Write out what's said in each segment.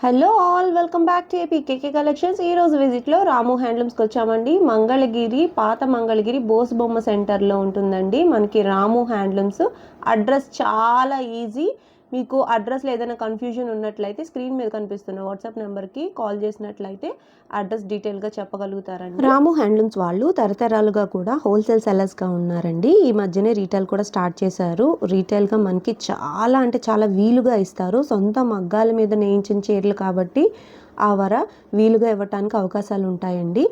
Hello all, welcome back to APKK collections. ఈ రోజు విజిట్లో రాము హ్యాండ్లూమ్స్కి వచ్చామండి. మంగళగిరి, పాత మంగళగిరి బోస్ బొమ్మ సెంటర్లో ఉంటుందండి మనకి రాము హ్యాండ్లూమ్స్. అడ్రస్ చాలా ఈజీ. మీకు అడ్రస్లో ఏదైనా కన్ఫ్యూజన్ ఉన్నట్లయితే స్క్రీన్ మీద కనిపిస్తున్న వాట్సాప్ నెంబర్కి కాల్ చేసినట్లయితే అడ్రస్ డీటెయిల్గా చెప్పగలుగుతారండి. రాము హ్యాండ్లూమ్స్ వాళ్ళు తరతరాలుగా కూడా హోల్సేల్ సెల్లర్స్గా ఉన్నారండి. ఈ మధ్యనే రీటైల్ కూడా స్టార్ట్ చేశారు. రీటైల్గా మనకి చాలా అంటే చాలా వీలుగా ఇస్తారు. సొంత మగ్గాల మీద నేయించిన చీరలు కాబట్టి ఆ వర వీలుగా ఇవ్వటానికి అవకాశాలు ఉంటాయండి.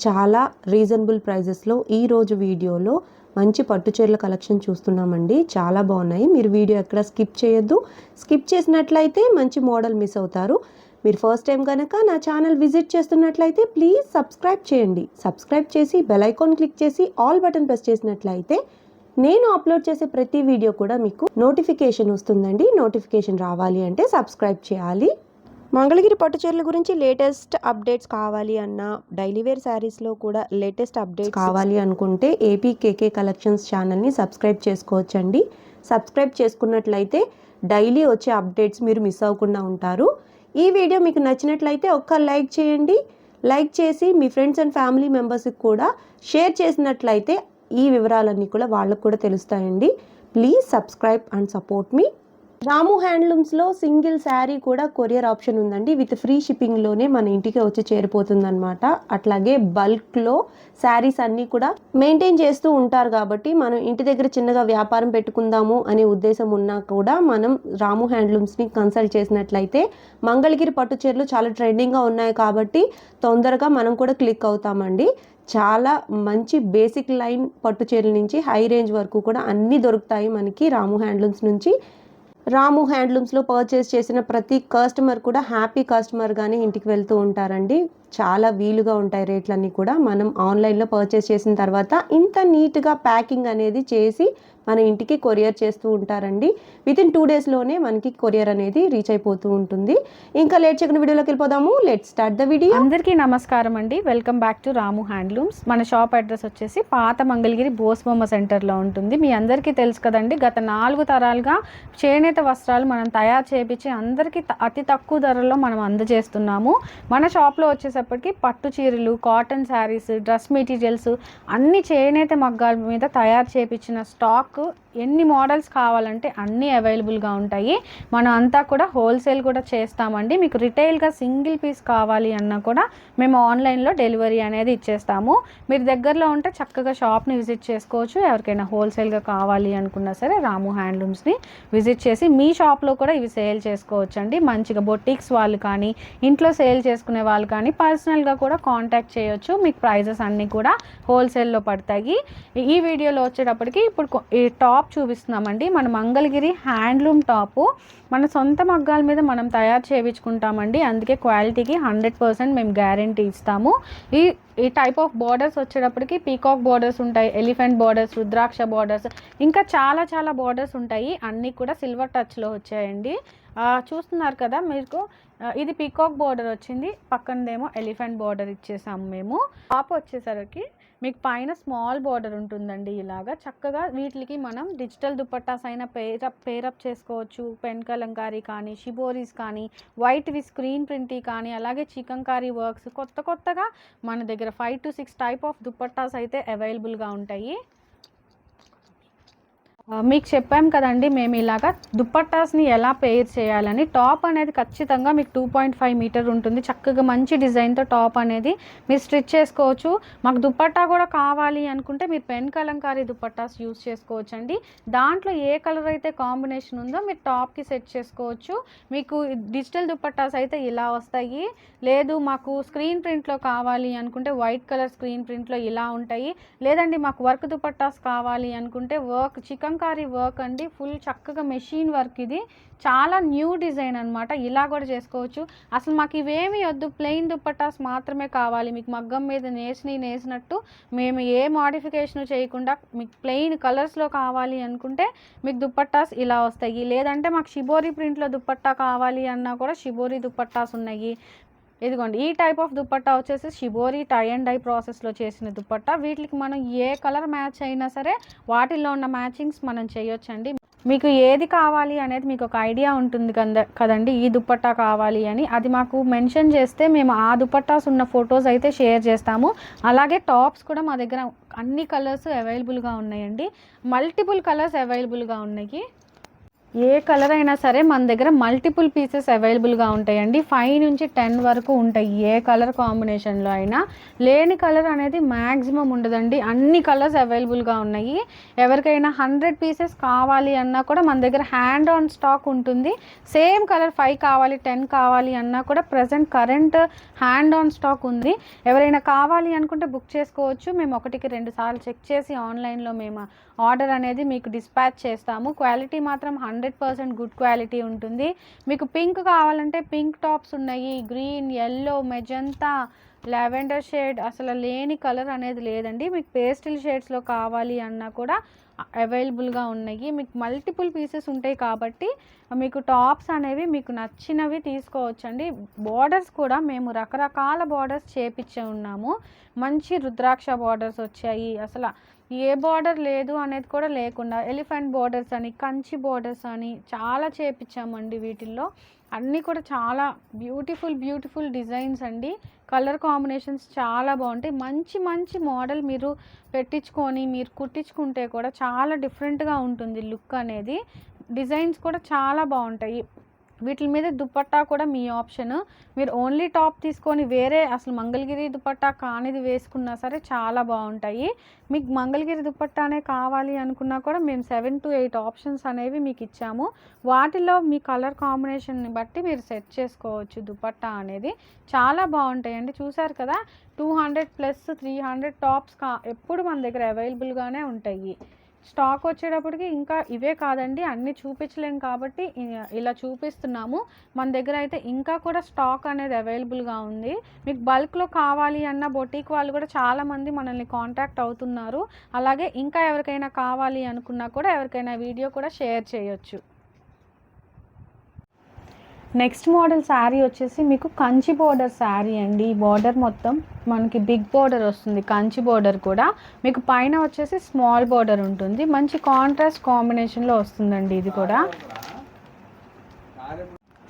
చాలా రీజనబుల్ ప్రైజెస్లో ఈరోజు వీడియోలో మంచి పట్టు చీరల కలెక్షన్ చూస్తున్నామండి. చాలా బాగున్నాయి. మీరు వీడియో ఎక్కడ స్కిప్ చేయొద్దు. స్కిప్ చేసినట్లయితే మంచి మోడల్ మిస్ అవుతారు. మీరు ఫస్ట్ టైం కనుక నా ఛానల్ విజిట్ చేస్తున్నట్లయితే ప్లీజ్ సబ్స్క్రైబ్ చేయండి. సబ్స్క్రైబ్ చేసి బెల్ ఐకాన్ క్లిక్ చేసి ఆల్ బటన్ ప్రెస్ చేసినట్లయితే నేను అప్లోడ్ చేసే ప్రతి వీడియో కూడా మీకు నోటిఫికేషన్ వస్తుందండి. నోటిఫికేషన్ రావాలి అంటే సబ్స్క్రైబ్ చేయాలి. మంగళగిరి పట్టు చీరల గురించి లేటెస్ట్ అప్డేట్స్ కావాలి అన్నా, డైలీ వేర్ శారీస్లో కూడా లేటెస్ట్ అప్డేట్స్ కావాలి అనుకుంటే ఏపీకేకే కలెక్షన్స్ ఛానల్ని సబ్స్క్రైబ్ చేసుకోవచ్చండి. సబ్స్క్రైబ్ చేసుకున్నట్లయితే డైలీ వచ్చే అప్డేట్స్ మీరు మిస్ అవ్వకుండా ఉంటారు. ఈ వీడియో మీకు నచ్చినట్లయితే ఒక్క లైక్ చేయండి. లైక్ చేసి మీ ఫ్రెండ్స్ అండ్ ఫ్యామిలీ మెంబర్స్కి కూడా షేర్ చేసినట్లయితే ఈ వివరాలన్నీ కూడా వాళ్ళకు కూడా తెలుస్తాయండి. Please subscribe and support me. Ramu హ్యాండ్లూమ్స్లో సింగిల్ శారీ కూడా కొరియర్ ఆప్షన్ ఉందండి. విత్ ఫ్రీ షిప్పింగ్లోనే మన ఇంటికి వచ్చి చేరిపోతుంది అనమాట. అట్లాగే బల్క్లో శారీస్ అన్నీ కూడా మెయింటైన్ చేస్తూ ఉంటారు కాబట్టి మనం ఇంటి దగ్గర చిన్నగా వ్యాపారం పెట్టుకుందాము అనే ఉద్దేశం ఉన్నా కూడా మనం రాము హ్యాండ్లూమ్స్ని కన్సల్ట్ చేసినట్లయితే మంగళగిరి పట్టు చీరలు చాలా ట్రెండింగ్గా ఉన్నాయి కాబట్టి తొందరగా మనం కూడా క్లిక్ అవుతామండి. చాలా మంచి బేసిక్ లైన్ పట్టు చీరల నుంచి హై రేంజ్ వరకు కూడా అన్నీ దొరుకుతాయి మనకి రాము హ్యాండ్లూమ్స్ నుంచి. రాము హ్యాండ్లూమ్స్లో పర్చేస్ చేసిన ప్రతి కస్టమర్ కూడా హ్యాపీ కస్టమర్గానే ఇంటికి వెళ్తూ ఉంటారండి. చాలా వీలుగా ఉంటాయి రేట్లన్నీ కూడా. మనం ఆన్లైన్లో పర్చేస్ చేసిన తర్వాత ఇంత నీట్గా ప్యాకింగ్ అనేది చేసి మన ఇంటికి కొరియర్ చేస్తూ ఉంటారండి. వితిన్ 2 డేస్లోనే మనకి కొరియర్ అనేది రీచ్ అయిపోతూ ఉంటుంది. ఇంకా లేట్ చేయకుండా వీడియోలోకి వెళ్ళిపోదాము. Let's start the video. అందరికీ నమస్కారం అండి. Welcome back to Ramu handlooms. మన షాప్ అడ్రస్ వచ్చేసి పాత మంగళగిరి బోస్ బొమ్మ సెంటర్లో ఉంటుంది. మీ అందరికీ తెలుసు కదండి, గత 4 తరాలుగా చేనేత వస్త్రాలు మనం తయారు చేయించి అందరికీ అతి తక్కువ ధరలో మనం అందజేస్తున్నాము. మన షాప్లో వచ్చేసప్పటికి పట్టు చీరలు, కాటన్ శారీస్, డ్రెస్ మెటీరియల్స్ అన్ని చేనేత మగ్గాల మీద తయారు చేయించిన స్టాక్ ఎన్ని మోడల్స్ కావాలంటే అన్నీ అవైలబుల్గా ఉంటాయి. మనం అంతా కూడా హోల్సేల్ కూడా చేస్తామండి. మీకు రిటైల్గా సింగిల్ పీస్ కావాలి అన్నా కూడా మేము ఆన్లైన్లో డెలివరీ అనేది ఇచ్చేస్తాము. మీరు దగ్గరలో ఉంటే చక్కగా షాప్ని విజిట్ చేసుకోవచ్చు. ఎవరికైనా హోల్సేల్గా కావాలి అనుకున్నా సరే రాము హ్యాండ్లూమ్స్ని విజిట్ చేసి మీ షాప్లో కూడా ఇవి సేల్ చేసుకోవచ్చు అండి. మంచిగా బొటిక్స్ వాళ్ళు కానీ, ఇంట్లో సేల్ చేసుకునే వాళ్ళు కానీ పర్సనల్గా కూడా కాంటాక్ట్ చేయొచ్చు. మీకు ప్రైజెస్ అన్నీ కూడా హోల్సేల్లో పడతాయి. ఈ వీడియోలో వచ్చేటప్పటికి ఇప్పుడు ఈ టాప్ చూపిస్తున్నామండి. మన మంగళగిరి హ్యాండ్లూమ్ టాపు మన సొంత మగ్గాల మీద మనం తయారు చేయించుకుంటామండి. అందుకే క్వాలిటీకి 100% మేము గ్యారంటీ ఇస్తాము. ఈ టైప్ ఆఫ్ బార్డర్స్ వచ్చేటప్పటికి పీకాక్ బార్డర్స్ ఉంటాయి, ఎలిఫెంట్ బార్డర్స్, రుద్రాక్ష బార్డర్స్, ఇంకా చాలా బార్డర్స్ ఉంటాయి. అన్నీ కూడా సిల్వర్ టచ్లో వచ్చాయండి. చూస్తున్నారు కదా మీకు, ఇది పీకాక్ బార్డర్ వచ్చింది, పక్కనదేమో ఎలిఫెంట్ బార్డర్ ఇచ్చేసాము మేము. టాప్ వచ్చేసరికి మీకు పైన స్మాల్ బార్డర్ ఉంటుందండి. ఇలాగా చక్కగా వీటికి మనం డిజిటల్ దుపట్టాస్ అయినా పేరప్ చేసుకోవచ్చు. పెన్ కలంకారీ కానీ, షిబోరీస్ కానీ, వైట్వి స్క్రీన్ ప్రింటీ కానీ, అలాగే చికంకారీ వర్క్స్ కొత్తగా మన దగ్గర 5 to 6 టైప్ ఆఫ్ దుపట్టాస్ అయితే అవైలబుల్గా ఉంటాయి. మీకు చెప్పాం కదండి మేము ఇలాగా దుప్పట్టాస్ని ఎలా పేర్ చేయాలని. టాప్ అనేది ఖచ్చితంగా మీకు 2.5 మీటర్ ఉంటుంది. చక్కగా మంచి డిజైన్తో టాప్ అనేది మీరు స్టిచ్ చేసుకోవచ్చు. మాకు దుప్పట్టా కూడా కావాలి అనుకుంటే మీరు పెన్ కలంకారీ దుప్పట్టాస్ యూజ్ చేసుకోవచ్చు అండి. దాంట్లో ఏ కలర్ అయితే కాంబినేషన్ ఉందో మీరు టాప్కి సెట్ చేసుకోవచ్చు. మీకు డిజిటల్ దుప్పట్టాస్ అయితే ఇలా వస్తాయి. లేదు మాకు స్క్రీన్ ప్రింట్లో కావాలి అనుకుంటే వైట్ కలర్ స్క్రీన్ ప్రింట్లో ఇలా ఉంటాయి. లేదండి మాకు వర్క్ దుపట్టాస్ కావాలి అనుకుంటే వర్క్ చికంకారీ వర్క్ అండి, ఫుల్ చక్కగా మెషిన్ వర్క్. ఇది చాలా న్యూ డిజైన్ అనమాట. ఇలా కూడా చేసుకోవచ్చు. అసలు మాకు ఇవేమి వద్దు, ప్లెయిన్ దుపట్టాస్ మాత్రమే కావాలి, మీకు మగ్గం మీద నేసినట్టు మేము ఏ మోడిఫికేషన్ చేయకుండా మీకు ప్లెయిన్ కలర్స్లో కావాలి అనుకుంటే మీకు దుపట్టాస్ ఇలా వస్తాయి. లేదంటే మాకు షిబోరీ ప్రింట్లో దుపట్టా కావాలి అన్నా కూడా షిబోరీ దుపట్టాస్ ఉన్నాయి. ఇదిగోండి ఈ టైప్ ఆఫ్ దుపట్టా వచ్చేసి షిబోరీ టై అండ్ డై ప్రాసెస్లో చేసిన దుపట్టా. వీటికి మనం ఏ కలర్ మ్యాచ్ అయినా సరే వాటిల్లో ఉన్న మ్యాచింగ్స్ మనం చేయొచ్చండి. మీకు ఏది కావాలి అనేది మీకు ఒక ఐడియా ఉంటుంది కదండి, ఈ దుపట్టా కావాలి అని. అది మాకు మెన్షన్ చేస్తే మేము ఆ దుపట్టాస్ ఉన్న ఫొటోస్ అయితే షేర్ చేస్తాము. అలాగే టాప్స్ కూడా మా దగ్గర అన్ని కలర్స్ అవైలబుల్గా ఉన్నాయండి. మల్టిపుల్ కలర్స్ అవైలబుల్గా ఉన్నాయి. ఏ కలర్ అయినా సరే మన దగ్గర మల్టిపుల్ పీసెస్ అవైలబుల్గా ఉంటాయండి. 5 నుంచి 10 వరకు ఉంటాయి. ఏ కలర్ కాంబినేషన్లో అయినా లేని కలర్ అనేది మ్యాక్సిమం ఉండదండి. అన్ని కలర్స్ అవైలబుల్గా ఉన్నాయి. ఎవరికైనా 100 పీసెస్ కావాలి అన్నా కూడా మన దగ్గర హ్యాండ్ ఆన్ స్టాక్ ఉంటుంది. సేమ్ కలర్ 5 కావాలి 10 కావాలి అన్నా కూడా కరెంట్ హ్యాండ్ ఆన్ స్టాక్ ఉంది. ఎవరైనా కావాలి అనుకుంటే బుక్ చేసుకోవచ్చు. మేము 1కి 2 సార్లు చెక్ చేసి ఆన్లైన్లో మేము ఆర్డర్ అనేది మీకు డిస్పాచ్ చేస్తాము. క్వాలిటీ మాత్రం 100% గుడ్ క్వాలిటీ ఉంటుంది. మీకు పింక్ కావాలంటే పింక్ టాప్స్ ఉన్నాయి. Green, yellow, magenta, lavender shade, అసలు లేని కలర్ అనేది లేదండి. మీకు పేస్టల్ షేడ్స్లో కావాలి అన్నా కూడా అవైలబుల్గా ఉన్నాయి. మీకు మల్టిపుల్ పీసెస్ ఉంటాయి కాబట్టి మీకు టాప్స్ అనేవి మీకు నచ్చినవి తీసుకోవచ్చండి. బార్డర్స్ కూడా మేము రకరకాల బార్డర్స్ చేపించే ఉన్నాము. మంచి రుద్రాక్ష బార్డర్స్ వచ్చాయి. అసలు ఏ బార్డర్ లేదు అనేది కూడా లేకుండా ఎలిఫెంట్ బార్డర్స్ అని, కంచి బార్డర్స్ అని చాలా చేపించామండి. వీటిల్లో అన్నీ కూడా చాలా బ్యూటిఫుల్ డిజైన్స్ అండి. కలర్ కాంబినేషన్స్ చాలా బాగుంటాయి. మంచి మంచి మోడల్ మీరు పెట్టించుకొని మీరు కుట్టించుకుంటే కూడా చాలా డిఫరెంట్గా ఉంటుంది లుక్ అనేది. డిజైన్స్ కూడా చాలా బాగుంటాయి. వీటి మీద దుపట్టా కూడా మీ ఆప్షన్. మీరు ఓన్లీ టాప్ తీసుకొని వేరే అసలు మంగళగిరి దుపట్టా కానిది వేసుకున్నా సరే చాలా బాగుంటాయి. మీకు మంగళగిరి దుపట్టానే కావాలి అనుకున్నా కూడా మేము 7 to 8 ఆప్షన్స్ అనేవి మీకు ఇచ్చాము. వాటిలో మీ కలర్ కాంబినేషన్ని బట్టి మీరు సెట్ చేసుకోవచ్చు. దుపట్టా అనేది చాలా బాగుంటాయండి. చూసారు కదా, 200+ 300 టాప్స్ ఎప్పుడు మన దగ్గర అవైలబుల్గానే ఉంటాయి. స్టాక్ వచ్చేటప్పటికి ఇంకా ఇవే కాదండి, అన్నీ చూపించలేము కాబట్టి ఇలా చూపిస్తున్నాము. మన దగ్గర అయితే ఇంకా కూడా స్టాక్ అనేది అవైలబుల్గా ఉంది. మీకు బల్క్లో కావాలి అన్న బొటీక్ వాళ్ళు కూడా చాలామంది మనల్ని కాంటాక్ట్ అవుతున్నారు. అలాగే ఇంకా ఎవరికైనా కావాలి అనుకున్నా కూడా ఎవరికైనా వీడియో కూడా షేర్ చేయొచ్చు. నెక్స్ట్ మోడల్ శారీ వచ్చేసి మీకు కంచి బోర్డర్ శారీ అండి. ఈ బోర్డర్ మొత్తం మనకి బిగ్ బోర్డర్ వస్తుంది. కంచి బోర్డర్ కూడా మీకు పైన వచ్చేసి స్మాల్ బోర్డర్ ఉంటుంది. మంచి కాంట్రాస్ట్ కాంబినేషన్లో వస్తుందండి. ఇది కూడా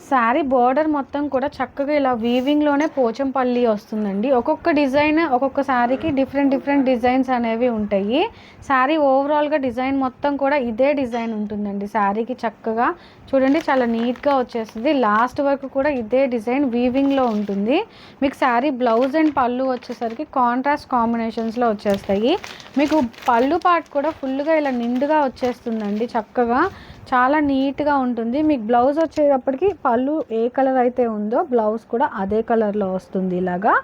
శారీ బోర్డర్ మొత్తం కూడా చక్కగా ఇలా వీవింగ్లోనే పోచంపల్లి వస్తుందండి. ఒక్కొక్క డిజైన్ ఒక్కొక్క శారీకి డిఫరెంట్ డిజైన్స్ అనేవి ఉంటాయి. శారీ ఓవరాల్గా డిజైన్ మొత్తం కూడా ఇదే డిజైన్ ఉంటుందండి. శారీకి చక్కగా చూడండి, చాలా నీట్గా వచ్చేస్తుంది. లాస్ట్ వరకు కూడా ఇదే డిజైన్ వీవింగ్లో ఉంటుంది. మీకు శారీ బ్లౌజ్ అండ్ పళ్ళు వచ్చేసరికి కాంట్రాస్ట్ కాంబినేషన్స్లో వచ్చేస్తాయి. మీకు పళ్ళు పార్ట్ కూడా ఫుల్గా ఇలా నిండుగా వచ్చేస్తుందండి. చక్కగా చాలా నీట్గా ఉంటుంది. మీకు బ్లౌజ్ వచ్చేటప్పటికి పళ్ళు ఏ కలర్ అయితే ఉందో బ్లౌజ్ కూడా అదే కలర్లో వస్తుంది. ఇలాగా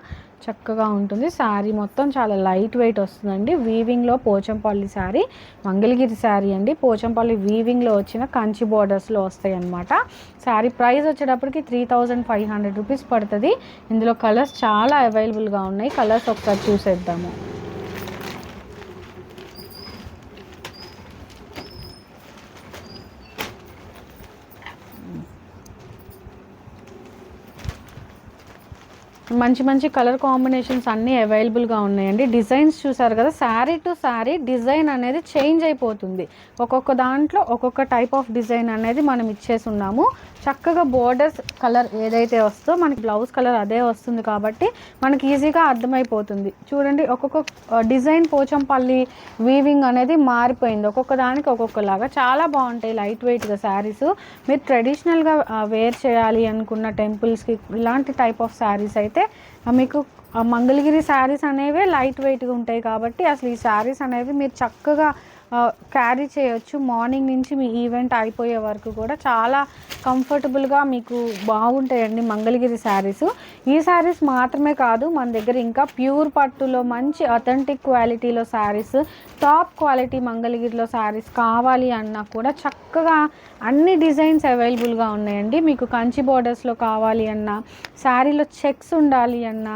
చక్కగా ఉంటుంది. శారీ మొత్తం చాలా లైట్ వెయిట్ వస్తుందండి. వీవింగ్లో పోచంపల్లి శారీ, మంగళగిరి శారీ అండి. పోచంపల్లి వీవింగ్లో వచ్చిన కంచి బోర్డర్స్లో వస్తాయి అన్నమాట. శారీ ప్రైస్ వచ్చేటప్పటికి 3500 రూపీస్ పడుతుంది. ఇందులో కలర్స్ చాలా అవైలబుల్గా ఉన్నాయి. కలర్స్ ఒకసారి చూసేద్దాము. మంచి కలర్ కాంబినేషన్స్ అన్నీ అవైలబుల్గా ఉన్నాయండి. డిజైన్స్ చూసారు కదా, శారీ టు శారీ డిజైన్ అనేది చేంజ్ అయిపోతుంది. ఒక్కొక్క దాంట్లో ఒక్కొక్క టైప్ ఆఫ్ డిజైన్ అనేది మనం ఇచ్చేసి ఉన్నాము. చక్కగా బోర్డర్స్ కలర్ ఏదైతే వస్తుందో మనకి బ్లౌజ్ కలర్ అదే వస్తుంది కాబట్టి మనకి ఈజీగా అర్థమైపోతుంది. చూడండి, ఒక్కొక్క డిజైన్ పోచంపల్లి వీవింగ్ అనేది మారిపోయింది. ఒక్కొక్క దానికి ఒక్కొక్కలాగా చాలా బాగుంటాయి లైట్ వెయిట్గా శారీస్. మీరు ట్రెడిషనల్గా వేర్ చేయాలి అనుకున్న టెంపుల్స్కి ఇలాంటి టైప్ ఆఫ్ శారీస్ అయితే మీకు మంగళగిరి శారీస్ అనేవి లైట్ వెయిట్గా ఉంటాయి కాబట్టి అసలు ఈ శారీస్ అనేవి మీరు చక్కగా క్యారీ చేయొచ్చు. మార్నింగ్ నుంచి మీ ఈవెంట్ అయిపోయే వరకు కూడా చాలా కంఫర్టబుల్గా మీకు బాగుంటాయండి మంగళగిరి శారీస్. ఈ శారీస్ మాత్రమే కాదు, మన దగ్గర ఇంకా ప్యూర్ పట్టులో మంచి అథెంటిక్ క్వాలిటీలో శారీస్, టాప్ క్వాలిటీ మంగళగిరిలో శారీస్ కావాలి అన్నా కూడా చక్కగా అన్ని డిజైన్స్ అవైలబుల్గా ఉన్నాయండి. మీకు కంచి బోర్డర్స్లో కావాలి అన్నా, శారీలో చెక్స్ ఉండాలి అన్నా,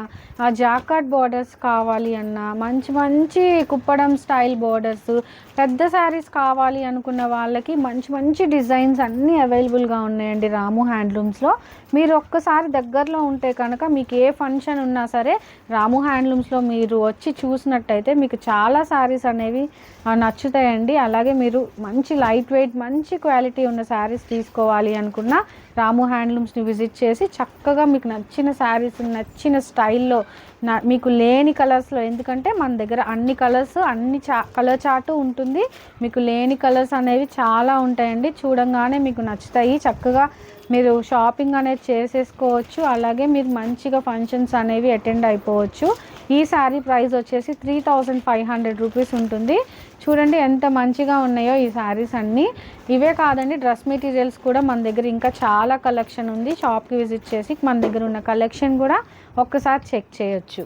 జాకార్డ్ బోర్డర్స్ కావాలి అన్నా, మంచి కుప్పడం స్టైల్ బోర్డర్స్, పెద్ద శారీస్ కావాలి అనుకున్న వాళ్ళకి మంచి డిజైన్స్ అన్నీ అవైలబుల్గా ఉన్నాయండి రాము హ్యాండ్లూమ్స్లో. మీరు ఒక్కసారి దగ్గరలో ఉంటే కనుక మీకు ఏ ఫంక్షన్ ఉన్నా సరే రాము హ్యాండ్లూమ్స్లో మీరు వచ్చి చూసినట్టయితే మీకు చాలా శారీస్ అనేవి నచ్చుతాయండి. అలాగే మీరు మంచి లైట్ వెయిట్ మంచి క్వాలిటీ ఉన్న శారీస్ తీసుకోవాలి అనుకున్న రాము హ్యాండ్లూమ్స్ని విజిట్ చేసి చక్కగా మీకు నచ్చిన శారీస్ నచ్చిన స్టైల్లో మీకు లేని కలర్స్లో, ఎందుకంటే మన దగ్గర అన్ని కలర్స్ అన్ని కలర్ చార్టు ఉంటుంది. మీకు లేని కలర్స్ అనేవి చాలా ఉంటాయండి. చూడంగానే మీకు నచ్చుతాయి. చక్కగా మీరు షాపింగ్ అనేది చేసేసుకోవచ్చు. అలాగే మీరు మంచిగా ఫంక్షన్స్ అనేవి అటెండ్ అయిపోవచ్చు. ఈ శారీ ప్రైస్ వచ్చేసి 3500 రూపీస్ ఉంటుంది. చూడండి ఎంత మంచిగా ఉన్నాయో ఈ శారీస్ అన్నీ. ఇవే కాదండి, డ్రెస్ మెటీరియల్స్ కూడా మన దగ్గర ఇంకా చాలా కలెక్షన్ ఉంది. షాప్కి విజిట్ చేసి మన దగ్గర ఉన్న కలెక్షన్ కూడా ఒక్కసారి చెక్ చేయొచ్చు.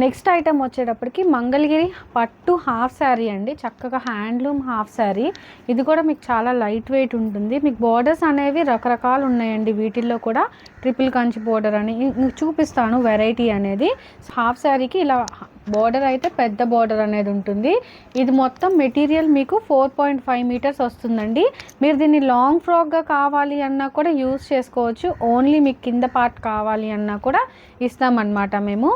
నెక్స్ట్ ఐటమ్ వచ్చేటప్పటికి మంగళగిరి పట్టు హాఫ్ శారీ అండి. చక్కగా హ్యాండ్లూమ్ హాఫ్ శారీ. ఇది కూడా మీకు చాలా లైట్ వెయిట్ ఉంటుంది. మీకు బోర్డర్స్ అనేవి రకరకాలు ఉన్నాయండి. వీటిల్లో కూడా ట్రిపుల్ కంచి బోర్డర్ అని చూపిస్తాను వెరైటీ అనేది. హాఫ్ శారీకి ఇలా బోర్డర్ అయితే పెద్ద బోర్డర్ అనేది ఉంటుంది. ఇది మొత్తం మెటీరియల్ మీకు 4.5 మీటర్స్ వస్తుందండి. మీరు దీన్ని లాంగ్ ఫ్రాక్గా కావాలి అన్నా కూడా యూస్ చేసుకోవచ్చు. ఓన్లీ మీకు కింద పార్ట్ కావాలి అన్నా కూడా ఇస్తామన్నమాట మేము.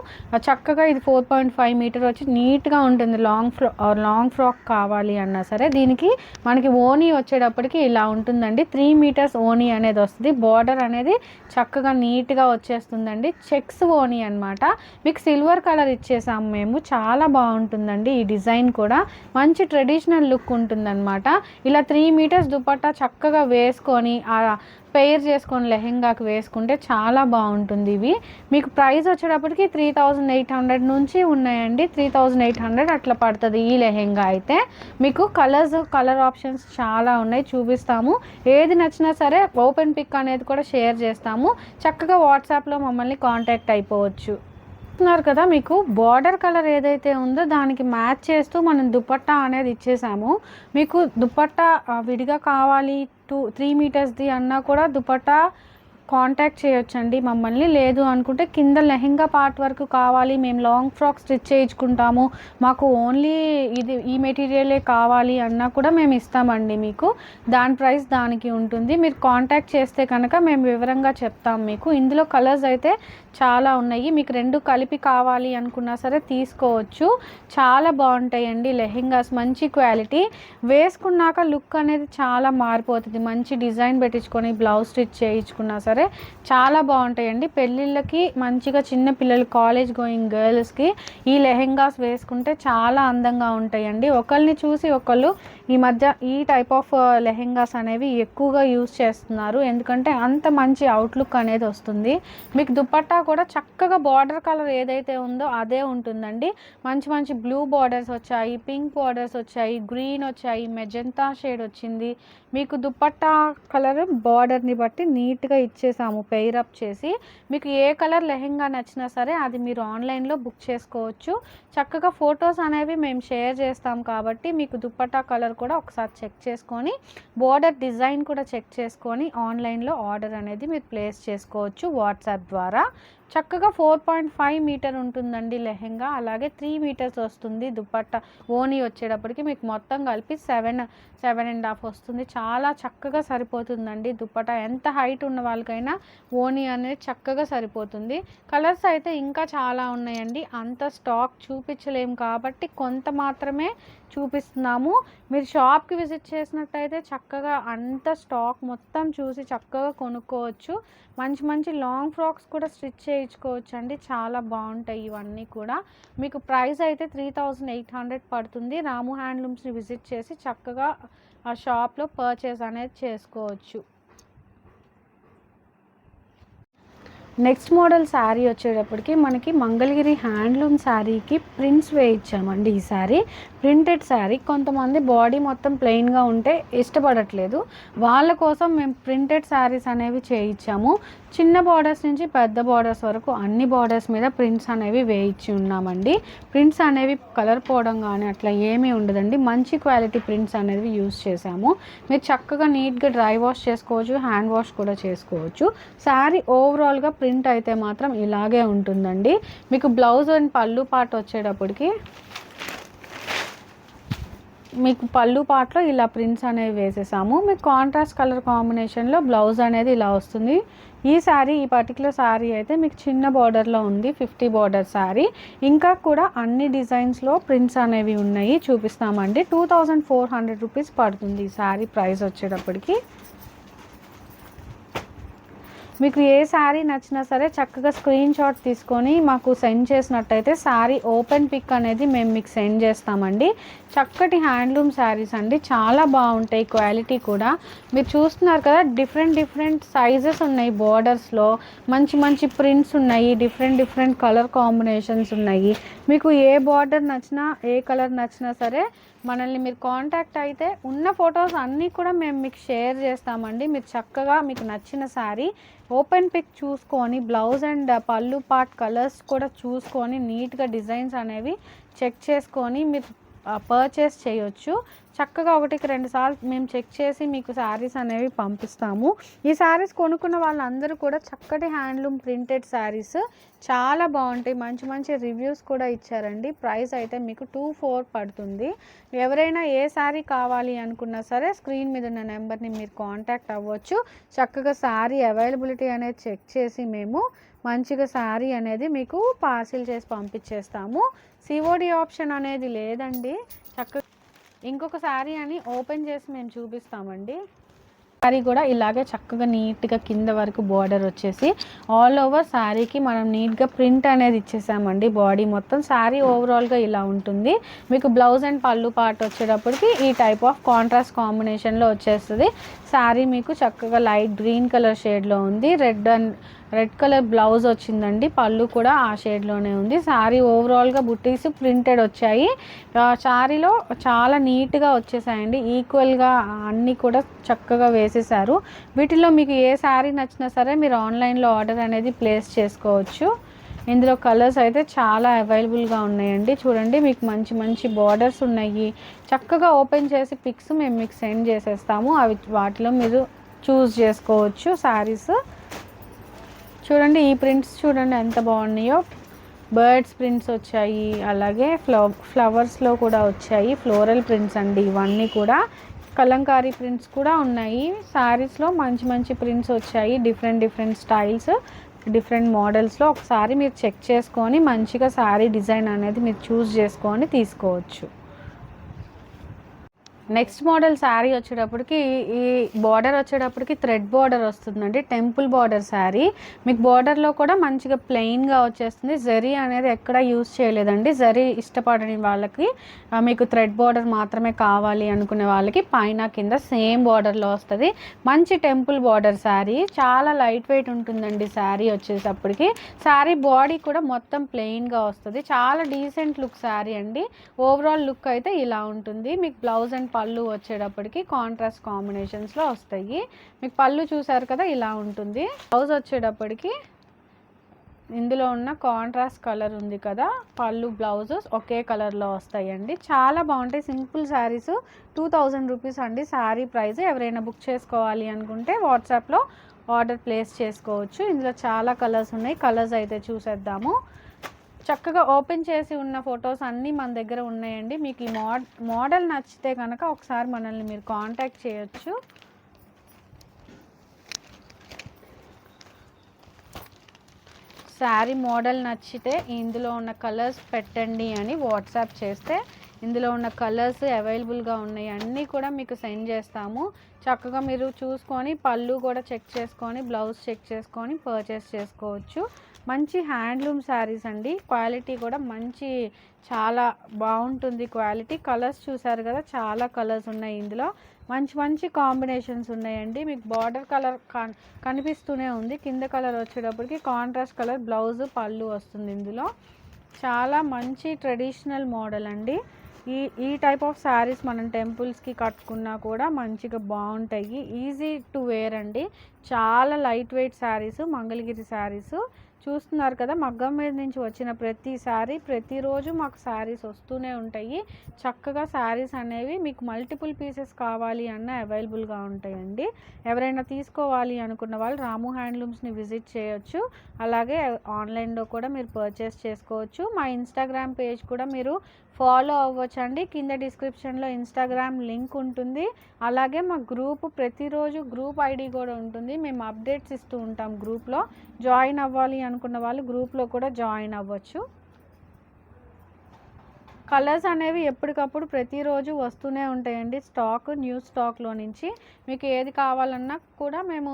చక్కగా ఇది 4.5 మీటర్ వచ్చి నీట్గా ఉంటుంది. లాంగ్ ఫ్రాక్ కావాలి అన్నా సరే దీనికి మనకి ఓనీ వచ్చేటప్పటికి ఇలా ఉంటుందండి. 3 మీటర్స్ ఓనీ అనేది వస్తుంది. బార్డర్ అనేది చక్కగా నీట్గా వచ్చేస్తుందండి. చెక్స్ ఓనీ అనమాట. మీకు సిల్వర్ కలర్ ఇచ్చేసాము మేము. చాలా బాగుంటుందండి ఈ డిజైన్ కూడా. మంచి ట్రెడిషనల్ లుక్ ఉంటుందన్నమాట. ఇలా 3 మీటర్స్ దుపట్టా చక్కగా వేసుకొని పెయిర్ చేసుకొని లెహెంగాకి వేసుకుంటే చాలా బాగుంటుంది. ఇవి మీకు ప్రైస్ వచ్చేటప్పటికి 3800 నుంచి ఉన్నాయండి. 3800 అట్లా పడుతుంది ఈ లెహెంగా అయితే. మీకు కలర్ ఆప్షన్స్ చాలా ఉన్నాయి, చూపిస్తాము. ఏది నచ్చినా సరే ఓపెన్ పిక్ అనేది కూడా షేర్ చేస్తాము. చక్కగా వాట్సాప్లో మమ్మల్ని కాంటాక్ట్ అయిపోవచ్చు. చూస్తున్నారు కదా, మీకు బార్డర్ కలర్ ఏదైతే ఉందో దానికి మ్యాచ్ చేస్తూ మనం దుపట్టా అనేది ఇచ్చేసాము. మీకు దుపట్టా విడిగా కావాలి 3 మీటర్స్ది అన్నా కూడా దుపట్టా కాంటాక్ట్ చేయొచ్చండి మమ్మల్ని. లేదు అనుకుంటే కింద లెహెంగా పార్ట్ వరకు కావాలి, మేము లాంగ్ ఫ్రాక్ స్టిచ్ చేయించుకుంటాము, మాకు ఓన్లీ ఈ మెటీరియలే కావాలి అన్నా కూడా మేము ఇస్తామండి మీకు. దాని ప్రైస్ దానికి ఉంటుంది. మీరు కాంటాక్ట్ చేస్తే కనుక మేము వివరంగా చెప్తాం మీకు. ఇందులో కలర్స్ అయితే చాలా ఉన్నాయి. మీకు 2 కలిపి కావాలి అనుకున్నా సరే తీసుకోవచ్చు. చాలా బాగుంటాయండి లెహెంగాస్. మంచి క్వాలిటీ. వేసుకున్నాక లుక్ అనేది చాలా మారిపోతుంది. మంచి డిజైన్ పెట్టించుకొని బ్లౌజ్ స్టిచ్ చేయించుకున్నా సరే చాలా బాగుంటాయండి. పెళ్ళిళ్ళకి మంచిగా చిన్న పిల్లలు కాలేజ్ గోయింగ్ గర్ల్స్కి ఈ లెహెంగాస్ వేసుకుంటే చాలా అందంగా ఉంటాయండి. ఒకరిని చూసి ఒకళ్ళు ఈ మధ్య ఈ టైప్ ఆఫ్ లెహెంగాస్ అనేవి ఎక్కువగా యూస్ చేస్తున్నారు. ఎందుకంటే అంత మంచి అవుట్లుక్ అనేది వస్తుంది. మీకు దుపట్టా కూడా చక్కగా బార్డర్ కలర్ ఏదైతే ఉందో అదే ఉంటుందండి. మంచి మంచి బ్లూ బార్డర్స్ వచ్చాయి, పింక్ బార్డర్స్ వచ్చాయి, గ్రీన్ వచ్చాయి, మెజెంతా షేడ్ వచ్చింది. మీకు దుపట్టా కలర్ బార్డర్ని బట్టి నీట్గా ఇచ్చేసాము పెయిర్ అప్ చేసి. మీకు ఏ కలర్ లెహెంగా నచ్చినా సరే అది మీరు ఆన్లైన్లో బుక్ చేసుకోవచ్చు. చక్కగా ఫొటోస్ అనేవి మేము షేర్ చేస్తాం కాబట్టి మీకు దుపట్టా కలర్ కూడా ఒకసారి చెక్ చేసుకొని బార్డర్ డిజైన్ కూడా చెక్ చేసుకొని ఆన్లైన్లో ఆర్డర్ అనేది మీరు ప్లేస్ చేసుకోవచ్చు వాట్సాప్ ద్వారా. చక్కగా 4.5 మీటర్ ఉంటుందండి లెహెంగా. అలాగే 3 మీటర్స్ వస్తుంది దుపట్టా. ఓనీ వచ్చేటప్పటికి మీకు మొత్తం కలిపి 7.5 వస్తుంది. చాలా చక్కగా సరిపోతుందండి దుపట్టా. ఎంత హైట్ ఉన్న వాళ్ళకైనా ఓనీ అనేది చక్కగా సరిపోతుంది. కలర్స్ అయితే ఇంకా చాలా ఉన్నాయండి. అంత స్టాక్ చూపించలేము కాబట్టి కొంత మాత్రమే చూపిస్తున్నాము. మీరు షాప్కి విజిట్ చేసినట్టయితే చక్కగా అంత స్టాక్ మొత్తం చూసి చక్కగా కొనుక్కోవచ్చు. మంచి మంచి లాంగ్ ఫ్రాక్స్ కూడా స్టిచ్ చేయించుకోవచ్చు అండి. చాలా బాగుంటాయి ఇవన్నీ కూడా. మీకు ప్రైస్ అయితే 3800 పడుతుంది. రాము హ్యాండ్లూమ్స్ని విజిట్ చేసి చక్కగా ఆ షాప్లో పర్చేస్ అనేది చేసుకోవచ్చు. నెక్స్ట్ మోడల్ శారీ వచ్చేటప్పటికి మనకి మంగళగిరి హ్యాండ్లూమ్ శారీకి ప్రింట్స్ వేయించామండి. ఈ శారీ ప్రింటెడ్ శారీ. కొంతమంది బాడీ మొత్తం ప్లెయిన్గా ఉంటే ఇష్టపడట్లేదు, వాళ్ళ కోసం మేము ప్రింటెడ్ శారీస్ అనేవి చేయించాము. చిన్న బార్డర్స్ నుంచి పెద్ద బార్డర్స్ వరకు అన్ని బార్డర్స్ మీద ప్రింట్స్ అనేవి వేయించి ఉన్నామండి. ప్రింట్స్ అనేవి కలర్ పోవడం కానీ అట్లా ఏమీ ఉండదండి. మంచి క్వాలిటీ ప్రింట్స్ అనేవి యూస్ చేసాము. మీరు చక్కగా నీట్గా డ్రై వాష్ చేసుకోవచ్చు, హ్యాండ్ వాష్ కూడా చేసుకోవచ్చు. శారీ ఓవరాల్గా ప్రింట్ అయితే మాత్రం ఇలాగే ఉంటుందండి. మీకు బ్లౌజ్ అండ్ పళ్ళు పార్ట్ వచ్చేటప్పటికి మీకు పళ్ళు పాటలో ఇలా ప్రింట్స్ అనేవి వేసేసాము. మీకు కాంట్రాస్ట్ కలర్ కాంబినేషన్లో బ్లౌజ్ అనేది ఇలా వస్తుంది. ఈ పర్టికులర్ శారీ అయితే మీకు చిన్న బార్డర్లో ఉంది, 50 బార్డర్ శారీ. ఇంకా కూడా అన్ని డిజైన్స్లో ప్రింట్స్ అనేవి ఉన్నాయి, చూపిస్తామండి. 2400 రూపీస్ పడుతుంది ఈ శారీ ప్రైస్ వచ్చేటప్పటికి. మీకు ఏ శారీ నచ్చినా సరే చక్కగా స్క్రీన్ షాట్ తీసుకొని మాకు సెండ్ చేసినట్టయితే శారీ ఓపెన్ పిక్ అనేది మేము మీకు సెండ్ చేస్తామండి. చక్కటి హ్యాండ్లూమ్ శారీస్ అండి, చాలా బాగుంటాయి, క్వాలిటీ కూడా. మీరు చూస్తున్నారు కదా, డిఫరెంట్ సైజెస్ ఉన్నాయి, బార్డర్స్లో మంచి మంచి ప్రింట్స్ ఉన్నాయి, డిఫరెంట్ కలర్ కాంబినేషన్స్ ఉన్నాయి. మీకు ఏ బార్డర్ నచ్చినా ఏ కలర్ నచ్చినా సరే మనల్ని మీరు కాంటాక్ట్ అయితే ఉన్న ఫొటోస్ అన్నీ కూడా మేము మీకు షేర్ చేస్తామండి. మీరు చక్కగా మీకు నచ్చిన శారీ ఓపెన్ పిక్ చూసుకొని బ్లౌజ్ అండ్ పళ్ళు పార్ట్ కలర్స్ కూడా చూసుకొని నీట్గా డిజైన్స్ అనేవి చెక్ చేసుకొని మీరు పర్చేస్ చేయొచ్చు. చక్కగా 1-2 సార్లు మేము చెక్ చేసి మీకు శారీస్ అనేవి పంపిస్తాము. ఈ శారీస్ కొనుక్కున్న వాళ్ళందరూ కూడా చక్కటి హ్యాండ్లూమ్ ప్రింటెడ్ శారీస్ చాలా బాగుంటాయి, మంచి రివ్యూస్ కూడా ఇచ్చారండి. ప్రైస్ అయితే మీకు 2400 పడుతుంది. ఎవరైనా ఏ శారీ కావాలి అనుకున్నా సరే స్క్రీన్ మీద ఉన్న నెంబర్ని మీరు కాంటాక్ట్ అవ్వచ్చు. చక్కగా శారీ అవైలబిలిటీ అనేది చెక్ చేసి మేము మంచిగా శారీ అనేది మీకు పార్సిల్ చేసి పంపించేస్తాము. సిఓడి ఆప్షన్ అనేది లేదండి. చక్కగా ఇంకొక శారీ అని ఓపెన్ చేసి మేము చూపిస్తామండి. శారీ కూడా ఇలాగే చక్కగా నీట్గా కింద వరకు బార్డర్ వచ్చేసి ఆల్ ఓవర్ శారీకి మనం నీట్గా ప్రింట్ అనేది ఇచ్చేసామండి. బాడీ మొత్తం శారీ ఓవరాల్గా ఇలా ఉంటుంది. మీకు బ్లౌజ్ అండ్ పళ్ళు పార్ట్ వచ్చేటప్పటికి ఈ టైప్ ఆఫ్ కాంట్రాస్ట్ కాంబినేషన్లో వచ్చేస్తుంది. శారీ మీకు చక్కగా లైట్ గ్రీన్ కలర్ షేడ్లో ఉంది. రెడ్ కలర్ బ్లౌజ్ వచ్చిందండి, పళ్ళు కూడా ఆ షేడ్లోనే ఉంది. శారీ ఓవరాల్గా బుట్టీస్ ప్రింటెడ్ వచ్చాయి. శారీలో చాలా నీట్గా వచ్చేసాయండి, ఈక్వల్గా అన్నీ కూడా చక్కగా వేసేసారు. వీటిలో మీకు ఏ శారీ నచ్చినా సరే మీరు ఆన్లైన్లో ఆర్డర్ అనేది ప్లేస్ చేసుకోవచ్చు. ఇందులో కలర్స్ అయితే చాలా అవైలబుల్గా ఉన్నాయండి. చూడండి, మీకు మంచి బార్డర్స్ ఉన్నాయి. చక్కగా ఓపెన్ చేసి పిక్స్ మేము మీకు సెండ్ చేసేస్తాము. వాటిలో మీరు చూస్ చేసుకోవచ్చు శారీస్. చూడండి, ఈ ప్రింట్స్ చూడండి ఎంత బాగున్నాయో. బర్డ్స్ ప్రింట్స్ వచ్చాయి, అలాగే ఫ్లవర్స్లో కూడా వచ్చాయి, ఫ్లోరల్ ప్రింట్స్ అండి ఇవన్నీ కూడా. కలంకారీ ప్రింట్స్ కూడా ఉన్నాయి శారీస్లో. మంచి ప్రింట్స్ వచ్చాయి, డిఫరెంట్ స్టైల్స్, డిఫరెంట్ మోడల్స్లో. ఒకసారి మీరు చెక్ చేసుకొని మంచిగా శారీ డిజైన్ అనేది మీరు చూస్ చేసుకొని తీసుకోవచ్చు. నెక్స్ట్ మోడల్ శారీ వచ్చేటప్పటికి ఈ బార్డర్ వచ్చేటప్పటికి థ్రెడ్ బార్డర్ వస్తుందండి, టెంపుల్ బార్డర్ శారీ. మీకు బార్డర్లో కూడా మంచిగా ప్లెయిన్గా వచ్చేస్తుంది. జరీ అనేది ఎక్కడ యూజ్ చేయలేదండి. జరీ ఇష్టపడని వాళ్ళకి, మీకు థ్రెడ్ బార్డర్ మాత్రమే కావాలి అనుకునే వాళ్ళకి పైన కింద సేమ్ బార్డర్లో వస్తుంది. మంచి టెంపుల్ బార్డర్ శారీ, చాలా లైట్ వెయిట్ ఉంటుందండి శారీ వచ్చేటప్పటికి. శారీ బాడీ కూడా మొత్తం ప్లెయిన్గా వస్తుంది. చాలా డీసెంట్ లుక్ శారీ అండి. ఓవరాల్ లుక్ అయితే ఇలా ఉంటుంది. మీకు బ్లౌజ్ అండ్ పళ్ళు వచ్చేటప్పటికి కాంట్రాస్ట్ కాంబినేషన్స్లో వస్తాయి. మీకు పళ్ళు చూసారు కదా, ఇలా ఉంటుంది. బ్లౌజ్ వచ్చేటప్పటికి ఇందులో ఉన్న కాంట్రాస్ట్ కలర్ ఉంది కదా, పళ్ళు బ్లౌజెస్ ఒకే కలర్లో వస్తాయండి. చాలా బాగుంటాయి. సింపుల్ శారీస్ 2000 రూపీస్ అండి శారీ ప్రైస్. ఎవరైనా బుక్ చేసుకోవాలి అనుకుంటే వాట్సాప్లో ఆర్డర్ ప్లేస్ చేసుకోవచ్చు. ఇందులో చాలా కలర్స్ ఉన్నాయి. కలర్స్ అయితే చూసేద్దాము. చక్కగా ఓపెన్ చేసి ఉన్న ఫొటోస్ అన్నీ మన దగ్గర ఉన్నాయండి. మీకు ఈ మోడల్ నచ్చితే కనుక ఒకసారి మనల్ని మీరు కాంటాక్ట్ చేయొచ్చు. శారీ మోడల్ నచ్చితే ఇందులో ఉన్న కలర్స్ పెట్టండి అని వాట్సాప్ చేస్తే ఇందులో ఉన్న కలర్స్ అవైలబుల్గా ఉన్నాయి, అన్నీ కూడా మీకు సెండ్ చేస్తాము. చక్కగా మీరు చూసుకొని పళ్ళు కూడా చెక్ చేసుకొని బ్లౌజ్ చెక్ చేసుకొని పర్చేస్ చేసుకోవచ్చు. మంచి హ్యాండ్లూమ్ శారీస్ అండి. క్వాలిటీ కూడా చాలా బాగుంటుంది క్వాలిటీ. కలర్స్ చూసారు కదా, చాలా కలర్స్ ఉన్నాయి ఇందులో. మంచి కాంబినేషన్స్ ఉన్నాయండి. మీకు బార్డర్ కలర్ కనిపిస్తూనే ఉంది. కింద కలర్ వచ్చేటప్పటికి కాంట్రాస్ట్ కలర్ బ్లౌజ్ పళ్ళు వస్తుంది. ఇందులో చాలా మంచి ట్రెడిషనల్ మోడల్ అండి. ఈ టైప్ ఆఫ్ శారీస్ మనం టెంపుల్స్కి కట్టుకున్నా కూడా మంచిగా బాగుంటాయి. ఈజీ టు వేర్ అండి. చాలా లైట్ వెయిట్ శారీస్, మంగళగిరి శారీస్ చూస్తున్నారు కదా, మగ్గం మీద నుంచి వచ్చిన ప్రతిసారి ప్రతిరోజు మాకు శారీస్ వస్తూనే ఉంటాయి. చక్కగా శారీస్ అనేవి మీకు మల్టిపుల్ పీసెస్ కావాలి అన్న అవైలబుల్గా ఉంటాయండి. ఎవరైనా తీసుకోవాలి అనుకున్న వాళ్ళు రాము హ్యాండ్లూమ్స్ని విజిట్ చేయొచ్చు. అలాగే ఆన్లైన్లో కూడా మీరు పర్చేస్ చేసుకోవచ్చు. మా ఇన్స్టాగ్రామ్ పేజ్ కూడా మీరు ఫాలో అవ్వచ్చు అండి. కింద డిస్క్రిప్షన్లో ఇన్స్టాగ్రామ్ లింక్ ఉంటుంది. అలాగే మా గ్రూప్ ప్రతిరోజు గ్రూప్ ఐడి కూడా ఉంటుంది. మేము అప్డేట్స్ ఇస్తూ ఉంటాం గ్రూప్లో. జాయిన్ అవ్వాలి అనుకున్న వాళ్ళు గ్రూప్లో కూడా జాయిన్ అవ్వచ్చు. కలర్స్ అనేవి ఎప్పటికప్పుడు ప్రతిరోజు వస్తూనే ఉంటాయండి. న్యూ స్టాక్లో నుంచి మీకు ఏది కావాలన్నా కూడా మేము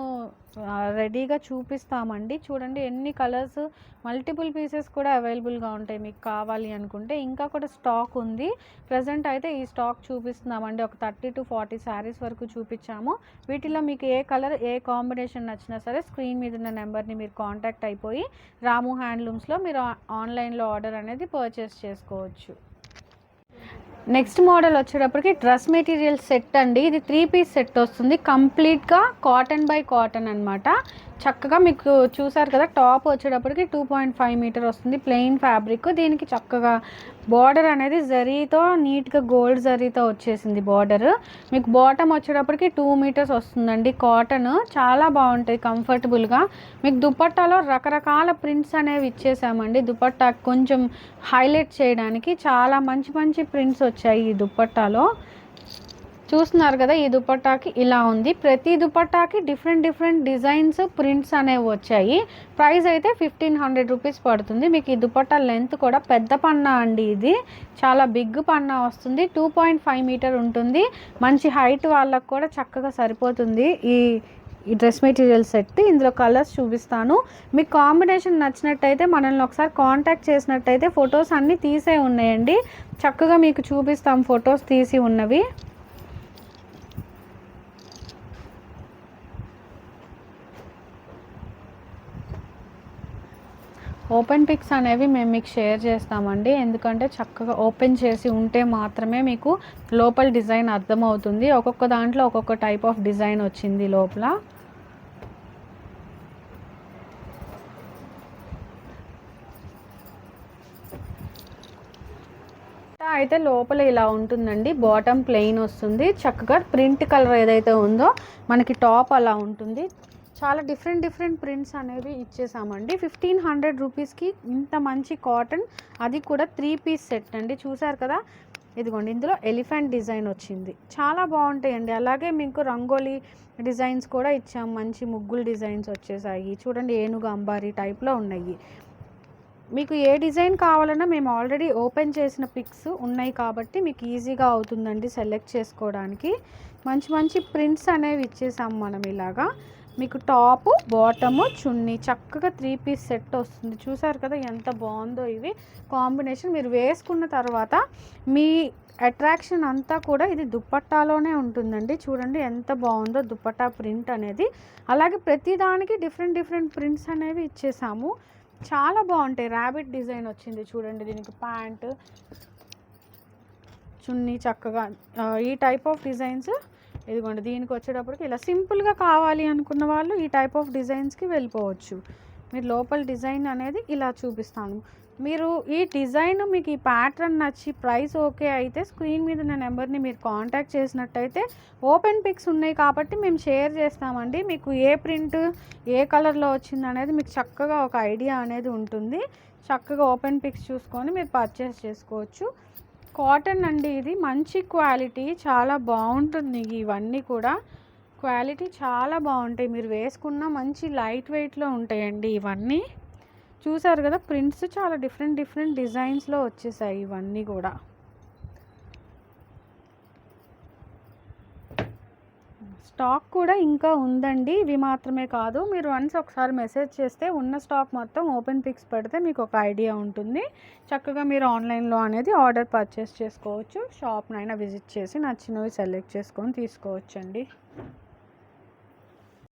రెడీగా చూపిస్తామండి. చూడండి ఎన్ని కలర్స్, మల్టిపుల్ పీసెస్ కూడా అవైలబుల్గా ఉంటాయి మీకు కావాలి అనుకుంటే. ఇంకా కూడా స్టాక్ ఉంది. ప్రజెంట్ అయితే ఈ స్టాక్ చూపిస్తున్నామండి. ఒక 30 to 40 శారీస్ వరకు చూపించాము. వీటిలో మీకు ఏ కలర్, ఏ కాంబినేషన్ నచ్చినా సరే స్క్రీన్ మీద ఉన్న నెంబర్ని మీరు కాంటాక్ట్ అయిపోయి రాము హ్యాండ్లూమ్స్లో మీరు ఆన్లైన్లో ఆర్డర్ అనేది పర్చేస్ చేసుకోవచ్చు. నెక్స్ట్ మోడల్ వచ్చేటప్పటికి డ్రెస్ మెటీరియల్ సెట్ అండి. ఇది 3 పీస్ సెట్ వస్తుంది. కంప్లీట్గా కాటన్ బై కాటన్ అనమాట. చక్కగా మీకు చూసారు కదా, టాప్ వచ్చేటప్పటికి 2.5 మీటర్ వస్తుంది. Plain fabric. దీనికి చక్కగా బార్డర్ అనేది జరీతో నీట్గా గోల్డ్ జరీతో వచ్చేసింది బార్డర్. మీకు బాటమ్ వచ్చేటప్పటికి 2 మీటర్స్ వస్తుందండి. కాటన్ చాలా బాగుంటాయి కంఫర్టబుల్గా. మీకు దుపట్టాలో రకరకాల ప్రింట్స్ అనేవి ఇచ్చేసామండి. దుపట్టా కొంచెం హైలైట్ చేయడానికి చాలా మంచి మంచి ప్రింట్స్ వచ్చాయి ఈ దుపట్టాలో. చూస్తున్నారు కదా, ఈ దుపట్టాకి ఇలా ఉంది. ప్రతి దుపట్టాకి డిఫరెంట్ డిజైన్స్, ప్రింట్స్ అనేవి వచ్చాయి. ప్రైస్ అయితే 1500 రూపీస్ పడుతుంది. మీకు ఈ దుపట్టా లెంత్ కూడా పెద్ద పన్నా అండి. ఇది చాలా బిగ్ పన్నా వస్తుంది. 2.5 మీటర్ ఉంటుంది. మంచి హైట్ వాళ్ళకు కూడా చక్కగా సరిపోతుంది ఈ డ్రెస్ మెటీరియల్ సెట్. ఇందులో కలర్స్ చూపిస్తాను. మీకు కాంబినేషన్ నచ్చినట్టయితే మనల్ని ఒకసారి కాంటాక్ట్ చేసినట్టయితే ఫొటోస్ అన్నీ తీసే ఉన్నాయండి. చక్కగా మీకు చూపిస్తాం ఫొటోస్ తీసి ఉన్నవి. ఓపెన్ పిక్స్ అనేవి మేము మీకు షేర్ చేస్తామండి. ఎందుకంటే చక్కగా ఓపెన్ చేసి ఉంటే మాత్రమే మీకు లోపల డిజైన్ అర్థమవుతుంది. ఒక్కొక్క దాంట్లో ఒక్కొక్క టైప్ ఆఫ్ డిజైన్ వచ్చింది లోపల. అయితే లోపల ఇలా ఉంటుందండి. బాటమ్ ప్లెయిన్ వస్తుంది. చక్కగా ప్రింట్ కలర్ ఏదైతే ఉందో మనకి టాప్ అలా ఉంటుంది. చాలా డిఫరెంట్ ప్రింట్స్ అనేవి ఇచ్చేసామండి. 1500 రూపీస్కి ఇంత మంచి కాటన్, అది కూడా 3 పీస్ సెట్ అండి. చూసారు కదా, ఇదిగోండి ఇందులో ఎలిఫెంట్ డిజైన్ వచ్చింది. చాలా బాగుంటాయండి. అలాగే మీకు రంగోలీ డిజైన్స్ కూడా ఇచ్చాం. మంచి ముగ్గులు డిజైన్స్ వచ్చేసాయి. చూడండి ఏనుగు అంబారీ టైప్లో ఉన్నాయి. మీకు ఏ డిజైన్ కావాలన్నా మేము ఆల్రెడీ ఓపెన్ చేసిన పిక్స్ ఉన్నాయి కాబట్టి మీకు ఈజీగా అవుతుందండి సెలెక్ట్ చేసుకోవడానికి. మంచి ప్రింట్స్ అనేవి ఇచ్చేసాం మనం ఇలాగా. మీకు టాపు, బాటము, చున్నీ చక్కగా 3 పీస్ సెట్ వస్తుంది. చూసారు కదా ఎంత బాగుందో ఇవి కాంబినేషన్. మీరు వేసుకున్న తర్వాత మీ అట్రాక్షన్ అంతా కూడా ఇది దుపట్టాలోనే ఉంటుందండి. చూడండి ఎంత బాగుందో దుపట్టా ప్రింట్ అనేది. అలాగే ప్రతిదానికి డిఫరెంట్ ప్రింట్స్ అనేవి ఇచ్చేసాము. చాలా బాగుంటాయి. ర్యాబిట్ డిజైన్ వచ్చింది చూడండి. దీనికి ప్యాంట్, చున్నీ చక్కగా ఈ టైప్ ఆఫ్ డిజైన్స్. ఇదిగోండి దీనికి వచ్చేటప్పటికి ఇలా సింపుల్గా కావాలి అనుకున్న వాళ్ళు ఈ టైప్ ఆఫ్ డిజైన్స్కి వెళ్ళిపోవచ్చు. మీరు లోపల డిజైన్ అనేది ఇలా చూపిస్తాను. మీరు ఈ డిజైన్, మీకు ఈ ప్యాటర్న్ నచ్చి ప్రైస్ ఓకే అయితే స్క్రీన్ మీద ఉన్న నెంబర్ని మీరు కాంటాక్ట్ చేసినట్టయితే ఓపెన్ పిక్స్ ఉన్నాయి కాబట్టి మేము షేర్ చేస్తామండి. మీకు ఏ ప్రింట్, ఏ కలర్లో వచ్చింది అనేది మీకు చక్కగా ఒక ఐడియా అనేది ఉంటుంది. చక్కగా ఓపెన్ పిక్స్ చూసుకొని మీరు పర్చేస్ చేసుకోవచ్చు. కాటన్ అండి, ఇది మంచి క్వాలిటీ, చాలా బాగుంటుంది. ఇవన్నీ కూడా క్వాలిటీ చాలా బాగుంటాయి. మీరు వేసుకున్న మంచి లైట్ వెయిట్లో ఉంటాయండి ఇవన్నీ. చూసారు కదా, ప్రింట్స్ చాలా డిఫరెంట్ డిజైన్స్లో వచ్చేసాయి ఇవన్నీ కూడా. స్టాక్ కూడా ఇంకా ఉందండి. ఇవి మాత్రమే కాదు, మీరు వన్స్ ఒకసారి మెసేజ్ చేస్తే ఉన్న స్టాక్ మొత్తం ఓపెన్ పిక్స్ పెడితే మీకు ఒక ఐడియా ఉంటుంది. చక్కగా మీరు ఆన్లైన్లో అనేది ఆర్డర్ పర్చేస్ చేసుకోవచ్చు. షాప్నైనా విజిట్ చేసి నచ్చినవి సెలెక్ట్ చేసుకొని తీసుకోవచ్చండి.